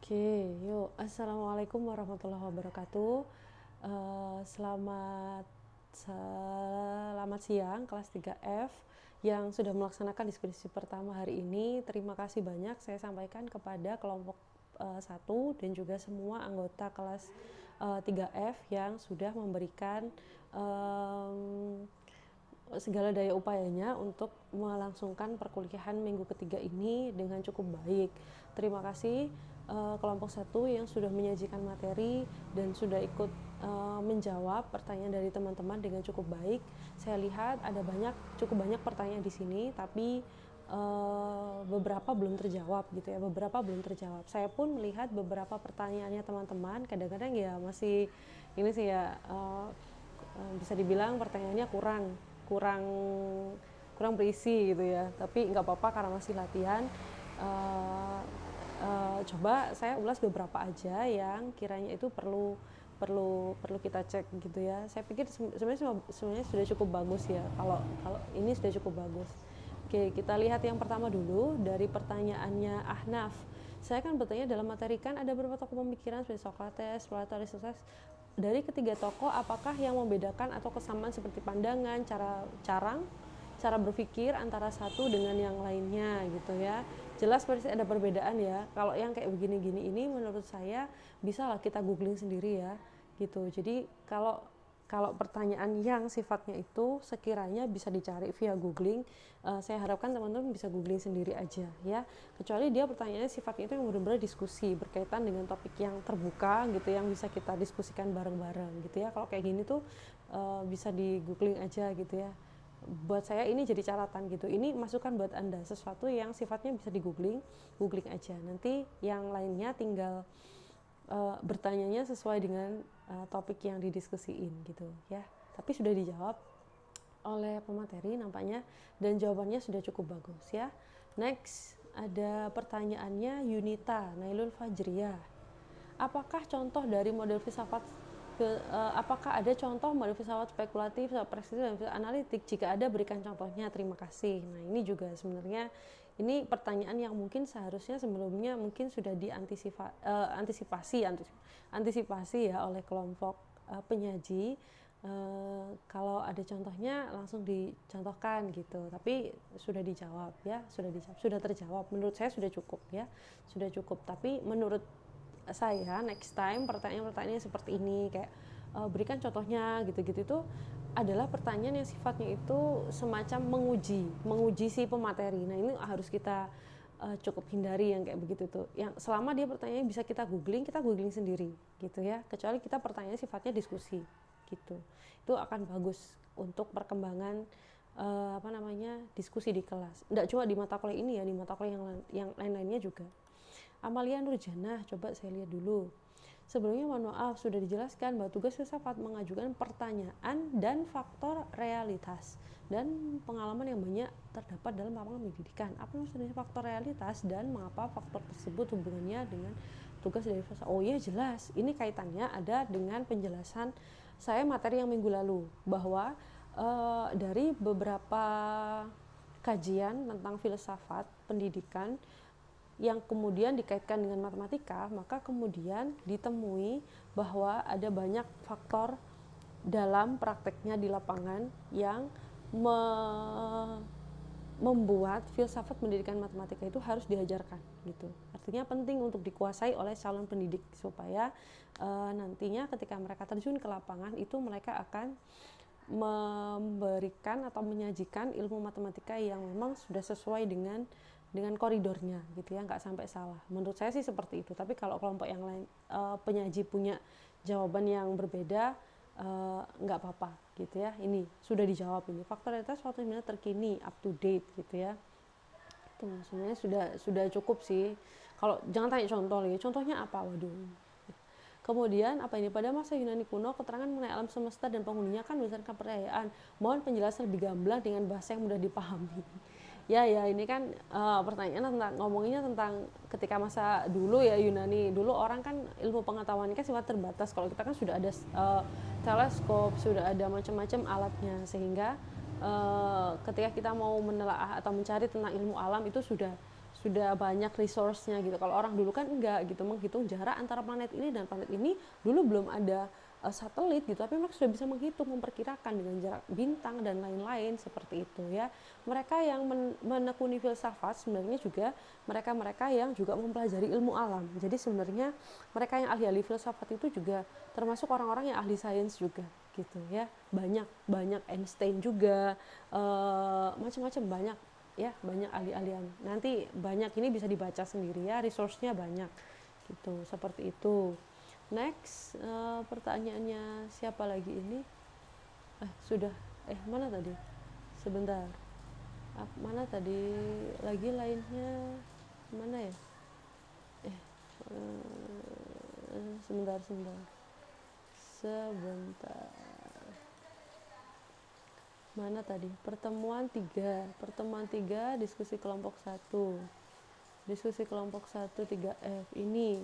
Oke, yuk. Assalamualaikum warahmatullahi wabarakatuh. Selamat siang kelas 3F yang sudah melaksanakan diskusi pertama hari ini. Terima kasih banyak saya sampaikan kepada kelompok 1 dan juga semua anggota kelas 3F yang sudah memberikan segala daya upayanya untuk melangsungkan perkuliahan minggu ketiga ini dengan cukup baik. Terima kasih kelompok 1 yang sudah menyajikan materi dan sudah ikut menjawab pertanyaan dari teman-teman dengan cukup baik. Saya lihat ada cukup banyak pertanyaan di sini, tapi beberapa belum terjawab gitu ya, beberapa belum terjawab. Saya pun melihat beberapa pertanyaannya teman-teman, kadang-kadang ya masih ini sih ya, bisa dibilang pertanyaannya kurang berisi gitu ya, tapi nggak apa-apa karena masih latihan. Coba saya ulas beberapa aja yang kiranya itu perlu kita cek gitu ya. Saya pikir sebenarnya sudah cukup bagus ya, kalau ini sudah cukup bagus. Oke, kita lihat yang pertama dulu dari pertanyaannya Ahnaf. Saya kan bertanya dalam materi kan ada beberapa tokoh pemikiran seperti Socrates, Plato, Aristoteles. Dari ketiga tokoh, apakah yang membedakan atau kesamaan seperti pandangan, cara berpikir antara satu dengan yang lainnya gitu ya. Jelas pasti ada perbedaan ya. Kalau yang kayak begini-gini ini menurut saya bisa lah kita googling sendiri ya gitu. Jadi kalau pertanyaan yang sifatnya itu sekiranya bisa dicari via googling, saya harapkan teman-teman bisa googling sendiri aja ya, kecuali dia pertanyaannya sifatnya itu yang benar-benar diskusi berkaitan dengan topik yang terbuka gitu, yang bisa kita diskusikan bareng-bareng gitu ya. Kalau kayak gini tuh bisa di googling aja gitu ya. Buat saya ini jadi catatan gitu, ini masukan buat Anda, sesuatu yang sifatnya bisa di googling aja, nanti yang lainnya tinggal bertanyanya sesuai dengan topik yang didiskusiin gitu ya. Tapi sudah dijawab oleh pemateri nampaknya, dan jawabannya sudah cukup bagus ya. Next ada pertanyaannya Yunita Nailul Fajriyah. Apakah contoh dari model filsafat apakah ada contoh model filsafat spekulatif, preskriptif, dan analitik? Jika ada, berikan contohnya. Terima kasih. Nah, ini juga sebenarnya ini pertanyaan yang mungkin seharusnya sebelumnya mungkin sudah antisipasi ya oleh kelompok penyaji. Kalau ada contohnya langsung dicontohkan gitu, tapi sudah dijawab ya, sudah terjawab. Menurut saya sudah cukup ya, sudah cukup. Tapi menurut saya next time pertanyaan-pertanyaan seperti ini kayak berikan contohnya gitu-gitu itu adalah pertanyaan yang sifatnya itu semacam menguji si pemateri. Nah, ini harus kita cukup hindari yang kayak begitu tuh. Yang selama dia pertanyaannya bisa kita googling sendiri gitu ya. Kecuali kita pertanyaannya sifatnya diskusi gitu. Itu akan bagus untuk perkembangan diskusi di kelas. Nggak cuma di mata kuliah ini ya, di mata kuliah yang lain-lainnya juga. Amalia Nurjanah, coba saya lihat dulu. Sebelumnya mohon maaf, sudah dijelaskan bahwa tugas filsafat mengajukan pertanyaan dan faktor realitas dan pengalaman yang banyak terdapat dalam lapangan pendidikan. Apa maksudnya faktor realitas dan mengapa faktor tersebut hubungannya dengan tugas dari filsafat? Oh iya, jelas. Ini kaitannya ada dengan penjelasan saya materi yang minggu lalu, bahwa dari beberapa kajian tentang filsafat pendidikan yang kemudian dikaitkan dengan matematika, maka kemudian ditemui bahwa ada banyak faktor dalam prakteknya di lapangan yang membuat filsafat pendidikan matematika itu harus diajarkan gitu. Artinya penting untuk dikuasai oleh calon pendidik supaya nantinya ketika mereka terjun ke lapangan itu mereka akan memberikan atau menyajikan ilmu matematika yang memang sudah sesuai dengan koridornya gitu ya, nggak sampai salah. Menurut saya sih seperti itu. Tapi kalau kelompok yang lain penyaji punya jawaban yang berbeda, nggak apa-apa gitu ya. Ini sudah dijawab, ini faktor realitas waktu sebenarnya terkini, up to date gitu ya. Itu sebenarnya sudah cukup sih. Kalau jangan tanya contoh lagi, contohnya apa? Waduh. Kemudian apa ini, pada masa Yunani kuno keterangan mengenai alam semesta dan penghuninya kan berdasarkan kepercayaan. Mohon penjelasan lebih gamblang dengan bahasa yang mudah dipahami. Ya ini kan pertanyaan tentang ngomonginnya tentang ketika masa dulu ya, Yunani dulu orang kan ilmu pengetahuannya kan sifat terbatas. Kalau kita kan sudah ada teleskop, sudah ada macam-macam alatnya, sehingga ketika kita mau menelaah atau mencari tentang ilmu alam itu sudah sudah banyak resource-nya gitu. Kalau orang dulu kan enggak gitu, menghitung jarak antara planet ini dan planet ini dulu belum ada satelit gitu, tapi mereka sudah bisa menghitung, memperkirakan dengan jarak bintang dan lain-lain seperti itu ya. Mereka yang menekuni filsafat sebenarnya juga mereka-mereka yang juga mempelajari ilmu alam. Jadi sebenarnya mereka yang ahli-ahli filsafat itu juga termasuk orang-orang yang ahli sains juga gitu ya. Banyak Einstein juga, macam-macam banyak ya, banyak ahli-ahlian. Nanti banyak ini bisa dibaca sendiri ya, resource-nya banyak gitu, seperti itu. Next, pertanyaannya siapa lagi ini? Sudah. Mana tadi? Sebentar. Mana tadi lagi lainnya? Mana ya? Sebentar. Mana tadi? Pertemuan 3, diskusi kelompok 1. Diskusi kelompok 1 3F ini.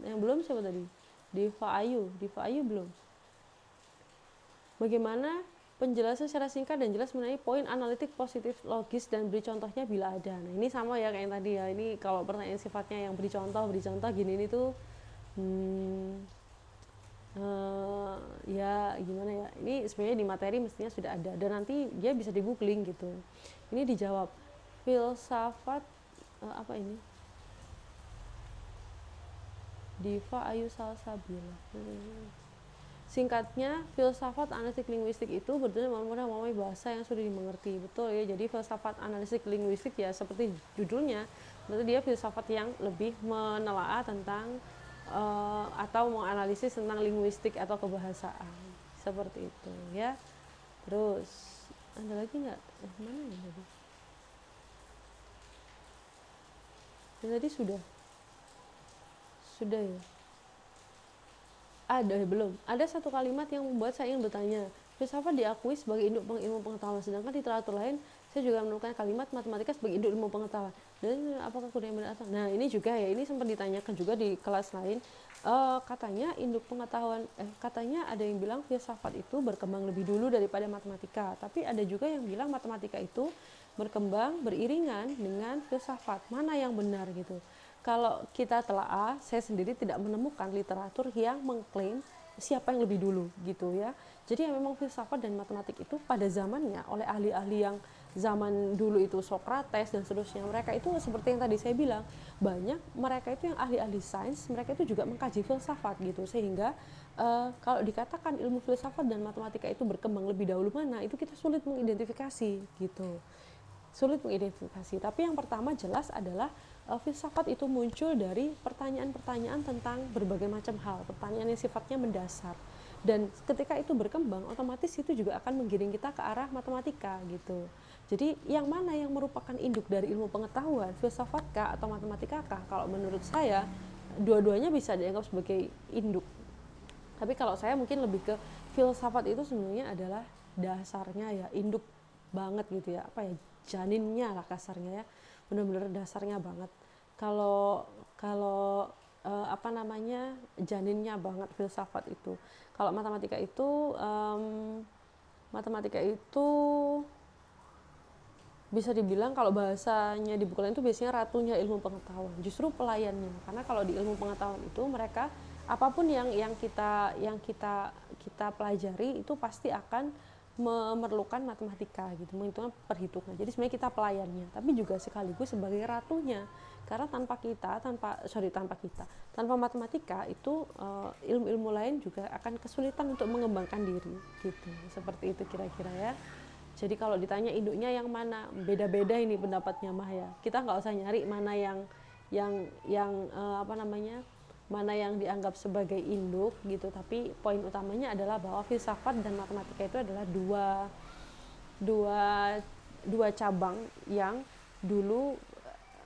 Yang belum siapa tadi? Diva Ayu belum. Bagaimana penjelasan secara singkat dan jelas mengenai poin analitik positif logis dan beri contohnya bila ada. Nah, ini sama ya kayak yang tadi ya. Ini kalau pertanyaan sifatnya yang beri contoh gini, ini tuh ya gimana ya, ini sebenarnya di materi mestinya sudah ada dan nanti dia bisa di googling gitu. Ini dijawab filsafat apa ini, Diva Ayu Salsabila. Singkatnya, filsafat analitik linguistik itu berarti memahami bahasa yang sudah dimengerti. Betul ya, jadi filsafat analitik linguistik ya seperti judulnya, berarti dia filsafat yang lebih menelaah tentang atau menganalisis tentang linguistik atau kebahasaan. Seperti itu ya. Terus, ada lagi nggak? Mana ya tadi? Tadi sudah ya. Belum. Ada satu kalimat yang membuat saya ingin bertanya. Filsafat diakui sebagai induk ilmu pengetahuan, sedangkan di literatur lain saya juga menemukan kalimat matematika sebagai induk ilmu pengetahuan. Dan apakah kuda yang benar atau? Nah, ini juga ya, ini sempat ditanyakan juga di kelas lain. Katanya induk pengetahuan, katanya ada yang bilang filsafat itu berkembang lebih dulu daripada matematika. Tapi ada juga yang bilang matematika itu berkembang beriringan dengan filsafat. Mana yang benar gitu? Kalau kita telaah, saya sendiri tidak menemukan literatur yang mengklaim siapa yang lebih dulu gitu ya. Jadi memang filsafat dan matematik itu pada zamannya oleh ahli-ahli yang zaman dulu itu Socrates dan seterusnya, mereka itu seperti yang tadi saya bilang, banyak mereka itu yang ahli-ahli sains, mereka itu juga mengkaji filsafat gitu, sehingga kalau dikatakan ilmu filsafat dan matematika itu berkembang lebih dahulu mana, itu kita sulit mengidentifikasi gitu. Tapi yang pertama jelas adalah filsafat itu muncul dari pertanyaan-pertanyaan tentang berbagai macam hal, pertanyaan yang sifatnya mendasar. Dan ketika itu berkembang, otomatis itu juga akan menggiring kita ke arah matematika gitu. Jadi yang mana yang merupakan induk dari ilmu pengetahuan, filsafat kah atau matematika kah? Kalau menurut saya, dua-duanya bisa dianggap sebagai induk. Tapi kalau saya mungkin lebih ke filsafat itu sebenarnya adalah dasarnya ya, induk banget gitu ya, apa ya, janinnya lah kasarnya ya, benar-benar dasarnya banget. Kalau kalau apa namanya, janinnya banget filsafat itu. Kalau matematika itu bisa dibilang kalau bahasanya di buku lain itu biasanya ratunya ilmu pengetahuan, justru pelayannya. Karena kalau di ilmu pengetahuan itu mereka apapun yang kita pelajari itu pasti akan memerlukan matematika gitu, menghitungkan perhitungan. Jadi sebenarnya kita pelayannya, tapi juga sekaligus sebagai ratunya. Karena tanpa matematika itu ilmu-ilmu lain juga akan kesulitan untuk mengembangkan diri gitu. Seperti itu kira-kira ya. Jadi kalau ditanya induknya yang mana, beda-beda ini pendapatnya Mah ya. Kita nggak usah nyari mana mana yang dianggap sebagai induk gitu. Tapi poin utamanya adalah bahwa filsafat dan matematika itu adalah dua cabang yang dulu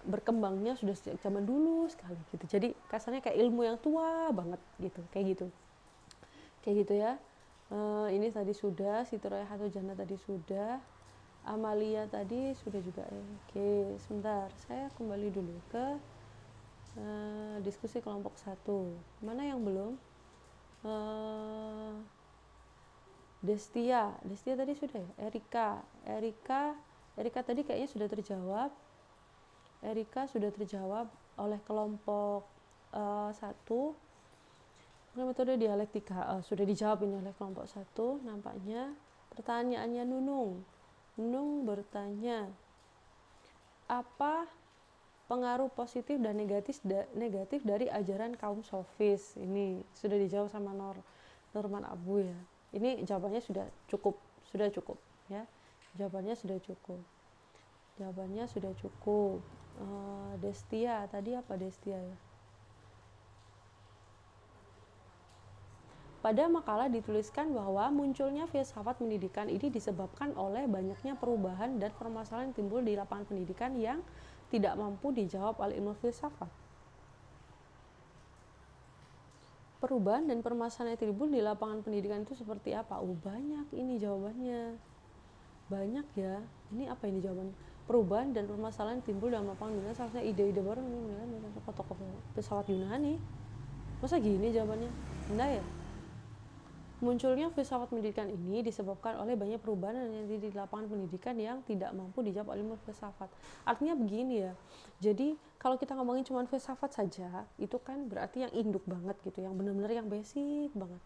berkembangnya sudah sejak zaman dulu sekali gitu. Jadi kasarnya kayak ilmu yang tua banget gitu, kayak gitu ya. Ini tadi sudah, Siti Roya Hatu Jannah tadi sudah, Amalia tadi sudah juga. Oke, sebentar, saya kembali dulu ke diskusi kelompok 1. Mana yang belum? Destia tadi sudah ya. Erika tadi kayaknya sudah terjawab. Erika sudah terjawab oleh kelompok 1. Metode dialektika sudah dijawab ini oleh kelompok 1 nampaknya. Pertanyaannya Nunung bertanya, apa pengaruh positif dan negatif dari ajaran kaum sofis? Ini sudah dijawab sama Norman Abu ya. Ini jawabannya sudah cukup ya. Jawabannya sudah cukup. Destia tadi apa Destia ya? Pada makalah dituliskan bahwa munculnya filsafat pendidikan ini disebabkan oleh banyaknya perubahan dan permasalahan yang timbul di lapangan pendidikan yang tidak mampu dijawab oleh ilmu filsafat. Perubahan dan permasalahan yang timbul di lapangan pendidikan itu seperti apa? Banyak ini jawabannya. Banyak ya. Ini apa ini jawabannya? Perubahan dan permasalahan yang timbul dalam lapangan pendidikan, salah satunya ide-ide baru mengenai tokoh-tokoh filsafat Yunani. Masa gini jawabannya? Enggak ya? Munculnya filsafat pendidikan ini disebabkan oleh banyak perubahan yang di lapangan pendidikan yang tidak mampu dijawab oleh ilmu filsafat. Artinya begini ya, jadi kalau kita ngomongin cuma filsafat saja, itu kan berarti yang induk banget gitu, yang benar-benar yang basic banget,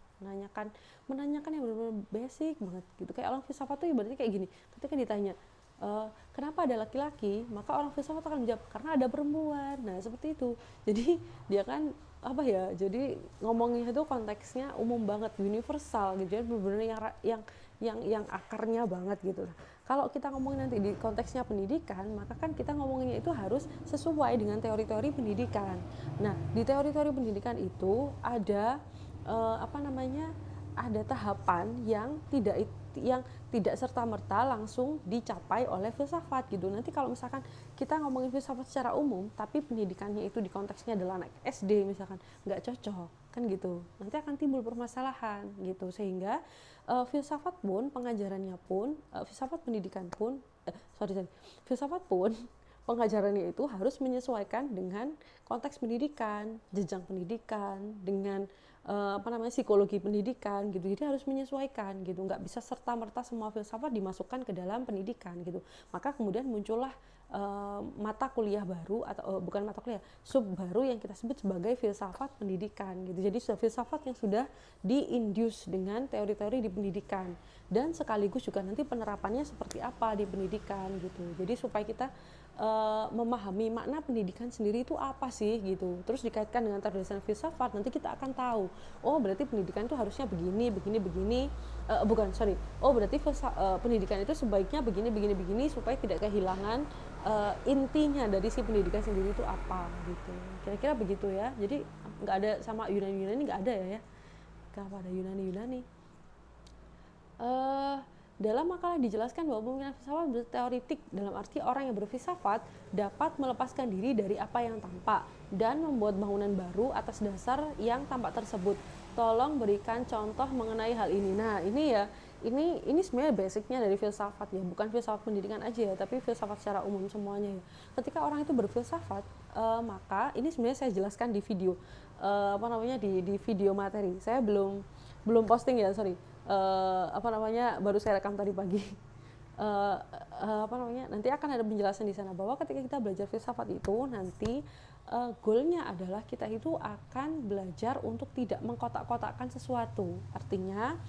menanyakan yang benar-benar basic banget gitu. Kayak orang filsafat tuh berarti kayak gini, ketika ditanya, kenapa ada laki-laki, maka orang filsafat akan menjawab karena ada perempuan. Nah seperti itu, jadi dia kan jadi ngomongnya itu konteksnya umum banget, universal gitu ya, benar-benar yang akarnya banget gitu. Kalau kita ngomongin nanti di konteksnya pendidikan, maka kan kita ngomonginnya itu harus sesuai dengan teori-teori pendidikan. Nah di teori-teori pendidikan itu ada ada tahapan yang tidak serta-merta langsung dicapai oleh filsafat gitu. Nanti kalau misalkan kita ngomongin filsafat secara umum, tapi pendidikannya itu di konteksnya adalah anak SD misalkan, nggak cocok kan gitu. Nanti akan timbul permasalahan gitu, sehingga filsafat pun pengajarannya pun, filsafat pun pengajarannya itu harus menyesuaikan dengan konteks pendidikan, jenjang pendidikan, dengan psikologi pendidikan gitu. Jadi harus menyesuaikan gitu, nggak bisa serta-merta semua filsafat dimasukkan ke dalam pendidikan gitu. Maka kemudian muncullah mata kuliah baru atau bukan mata kuliah, sub baru yang kita sebut sebagai filsafat pendidikan gitu. Jadi filsafat yang sudah diinduce dengan teori-teori di pendidikan, dan sekaligus juga nanti penerapannya seperti apa di pendidikan gitu. Jadi supaya kita memahami makna pendidikan sendiri itu apa sih gitu, terus dikaitkan dengan teori filsafat, nanti kita akan tahu, oh berarti pendidikan itu harusnya begini, berarti pendidikan itu sebaiknya begini supaya tidak kehilangan intinya dari si pendidikan sendiri itu apa gitu. Kira-kira begitu ya. Jadi nggak ada sama Yunani nggak ada ya, kenapa ada Yunani. Dalam makalah dijelaskan bahwa pemikiran filsafat berteoritik, dalam arti orang yang berfilsafat dapat melepaskan diri dari apa yang tampak dan membuat bangunan baru atas dasar yang tampak tersebut. Tolong berikan contoh mengenai hal ini. Nah ini ya, ini sebenarnya basicnya dari filsafat ya, bukan filsafat pendidikan aja ya, tapi filsafat secara umum semuanya ya. Ketika orang itu berfilsafat, maka ini sebenarnya saya jelaskan di video di video materi. Saya belum posting ya, sorry. Baru saya rekam tadi pagi. Nanti akan ada penjelasan di sana bahwa ketika kita belajar filsafat itu nanti goalnya adalah kita itu akan belajar untuk tidak mengkotak-kotakkan sesuatu. Artinya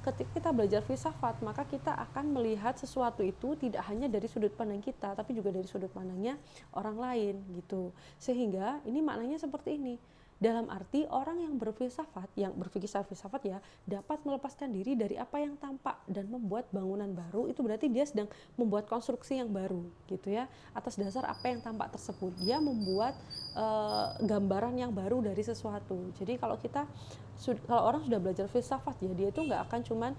ketika kita belajar filsafat, maka kita akan melihat sesuatu itu tidak hanya dari sudut pandang kita, tapi juga dari sudut pandangnya orang lain gitu. Sehingga ini maknanya seperti ini. Dalam arti orang yang berfilsafat, yang berpikir secara filsafat ya, dapat melepaskan diri dari apa yang tampak dan membuat bangunan baru. Itu berarti dia sedang membuat konstruksi yang baru gitu ya, atas dasar apa yang tampak tersebut. Dia membuat gambaran yang baru dari sesuatu. Jadi kalau orang sudah belajar filsafat ya, dia itu nggak akan cuman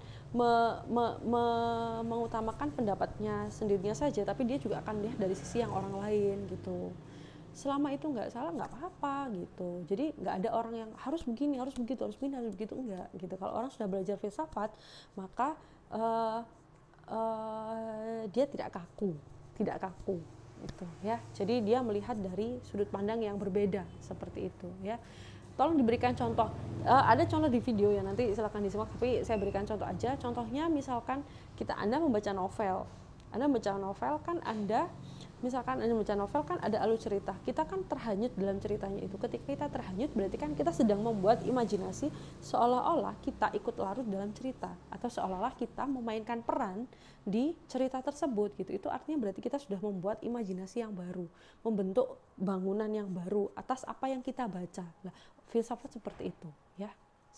mengutamakan pendapatnya sendirinya saja, tapi dia juga akan lihat dari sisi yang orang lain gitu. Selama itu nggak salah, nggak apa-apa gitu. Jadi nggak ada orang yang harus begini, harus begitu, enggak gitu. Kalau orang sudah belajar filsafat, maka dia tidak kaku gitu ya. Jadi dia melihat dari sudut pandang yang berbeda seperti itu ya. Tolong diberikan contoh. Ada contoh di video ya, nanti silakan disimak, tapi saya berikan contoh aja. Contohnya misalkan Anda membaca novel. Anda membaca novel kan Anda misalkan Anda baca novel kan ada alur cerita, kita kan terhanyut dalam ceritanya itu. Ketika kita terhanyut berarti kan kita sedang membuat imajinasi seolah-olah kita ikut larut dalam cerita, atau seolah-olah kita memainkan peran di cerita tersebut gitu. Itu artinya berarti kita sudah membuat imajinasi yang baru, membentuk bangunan yang baru atas apa yang kita baca. Nah, filsafat seperti itu ya,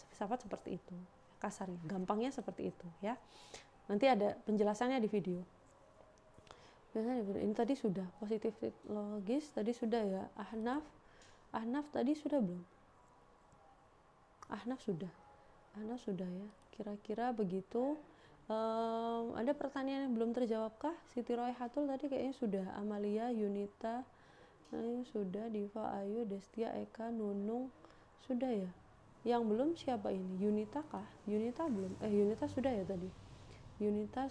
filsafat seperti itu kasarnya, gampangnya seperti itu ya. Nanti ada penjelasannya di video. Biasanya ini tadi sudah positif logis, tadi sudah ya. Ahnaf tadi sudah belum? Ahnaf sudah ya. Kira-kira begitu. Ada pertanyaan yang belum terjawabkah? Siti Royhatul tadi kayaknya sudah. Amalia, Yunita, sudah. Diva, Ayu, Destia, Eka, Nunung, sudah ya. Yang belum siapa ini? Yunita kah? Yunita belum. Yunita sudah ya tadi. Yunita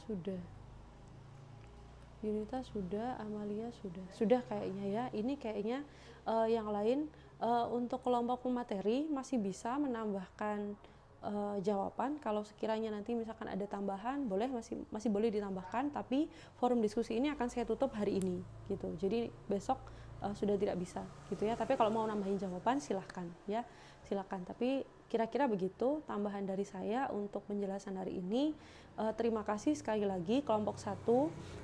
sudah, Amalia sudah kayaknya ya. Ini kayaknya yang lain untuk kelompok pemateri masih bisa menambahkan jawaban. Kalau sekiranya nanti misalkan ada tambahan, boleh, masih boleh ditambahkan, tapi forum diskusi ini akan saya tutup hari ini gitu. Jadi besok sudah tidak bisa gitu ya. Tapi kalau mau nambahin jawaban silahkan ya, silahkan. Tapi kira-kira begitu tambahan dari saya untuk penjelasan hari ini. Terima kasih sekali lagi kelompok 1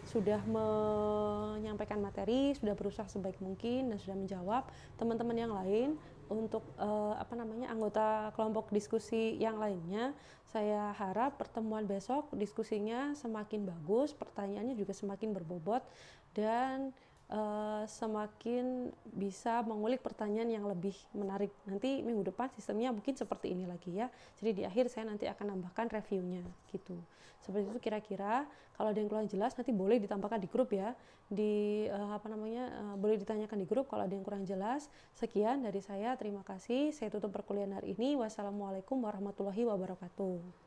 sudah menyampaikan materi, sudah berusaha sebaik mungkin dan sudah menjawab. Teman-teman yang lain untuk anggota kelompok diskusi yang lainnya, saya harap pertemuan besok diskusinya semakin bagus, pertanyaannya juga semakin berbobot dan semakin bisa mengulik pertanyaan yang lebih menarik. Nanti minggu depan sistemnya mungkin seperti ini lagi ya. Jadi di akhir saya nanti akan nambahkan reviewnya gitu. Seperti itu kira-kira. Kalau ada yang kurang jelas nanti boleh ditambahkan di grup ya. Boleh ditanyakan di grup kalau ada yang kurang jelas. Sekian dari saya. Terima kasih. Saya tutup perkuliahan hari ini. Wassalamualaikum warahmatullahi wabarakatuh.